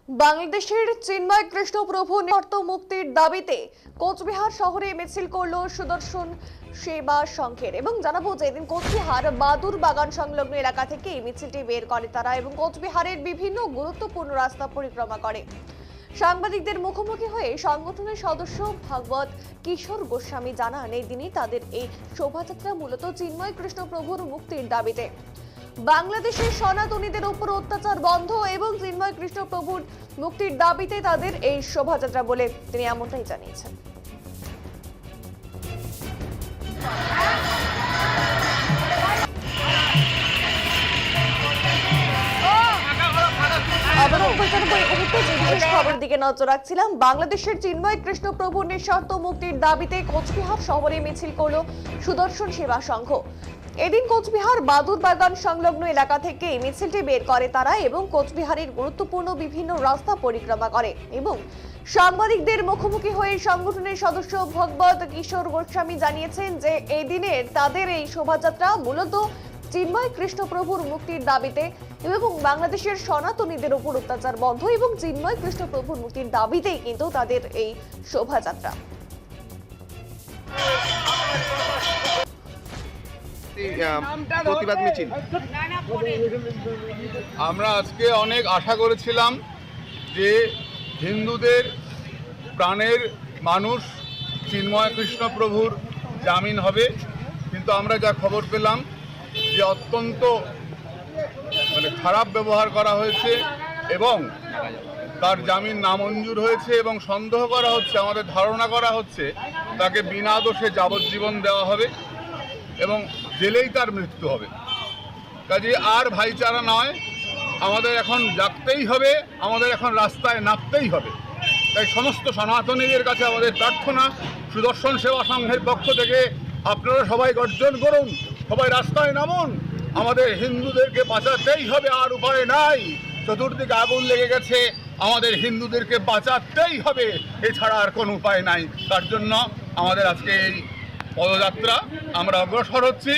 বাংলাদেশের চিন্ময় কৃষ্ণ প্রভু নিঃশর্ত মুক্তির দাবিতে কোচবিহার শহরে মিছিল করলো সুদর্শন সেবা সংঘের। এবং জানাবো যে এদিন কোচবিহার বাদুর বাগান সংলগ্ন এলাকা থেকে এই মিছিলটি বের করে তারা এবং কোচবিহারের বিভিন্ন গুরুত্বপূর্ণ রাস্তা পরিক্রমা করে। সাংবাদিকদের মুখোমুখি হয়ে সংগঠনের সদস্য ভাগবত কিশোর গোস্বামী জানান এই দিনই তাদের এই শোভাযাত্রা মূলত চিন্ময় কৃষ্ণ প্রভুর মুক্তির দাবিতে। বাংলাদেশের সনাতনীদের উপর অত্যাচার বন্ধ এবং চিন্ময় কৃষ্ণ প্রভুর মুক্তির দাবিতে তাদের এই শোভাযাত্রা বলে তিনি এমনটাই জানিয়েছেন। খবরের দিকে নজর রাখছিলাম। বাংলাদেশের চিন্ময় কৃষ্ণ প্রভুর নিঃশর্ত মুক্তির দাবিতে কোচবিহার শহরে মিছিল করলো সুদর্শন সেবা সংঘ। এদিন কোচবিহার বাদুর বাগান সংলগ্ন এলাকা থেকে মিছিলটি বের করে তারা এবং কোচবিহারের গুরুত্বপূর্ণ বিভিন্ন রাস্তা পরিক্রমা করে এবং সাংবাদিকদের মুখোমুখি হয়ে সংগঠনের সদস্য ভাগবত কিশোর গোস্বামী জানিয়েছেন যে এই দিনের তাদের এই শোভাযাত্রা মূলত চিন্ময় কৃষ্ণ প্রভুর মুক্তির দাবিতে এবং বাংলাদেশের সনাতনীদের উপর অত্যাচার বন্ধ এবং চিন্ময় কৃষ্ণ প্রভুর মুক্তির দাবিতেই কিন্তু তাদের এই শোভাযাত্রা। প্রতিবাদ মিছিল আমরা আজকে অনেক আশা করেছিলাম যে হিন্দুদের প্রাণের মানুষ চিন্ময় কৃষ্ণ প্রভুর জামিন হবে, কিন্তু আমরা যা খবর পেলাম যে অত্যন্ত খারাপ ব্যবহার করা হয়েছে এবং তার জামিন নামঞ্জুর হয়েছে এবং সন্দেহ করা হচ্ছে, আমাদের ধারণা করা হচ্ছে তাকে বিনা দোষে যাবজ্জীবন দেওয়া হবে এবং জেলেই তার মৃত্যু হবে। কাজে আর ভাইচারা নয়, আমাদের এখন জাগতেই হবে, আমাদের এখন রাস্তায় নামতেই হবে। তাই সমস্ত সনাতনীদের কাছে আমাদের প্রার্থনা, সুদর্শন সেবা সংঘের পক্ষ থেকে আপনারা সবাই গর্জন করুন, সবাই রাস্তায় নামুন। আমাদের হিন্দুদেরকে বাঁচাতেই হবে, আর উপায় নাই। চতুর্দিকে আগুন লেগে গেছে, আমাদের হিন্দুদেরকে বাঁচাতেই হবে, এছাড়া আর কোনো উপায় নাই। তার জন্য আমাদের আজকে এই পদযাত্রা, আমরা অগ্রসর হচ্ছি।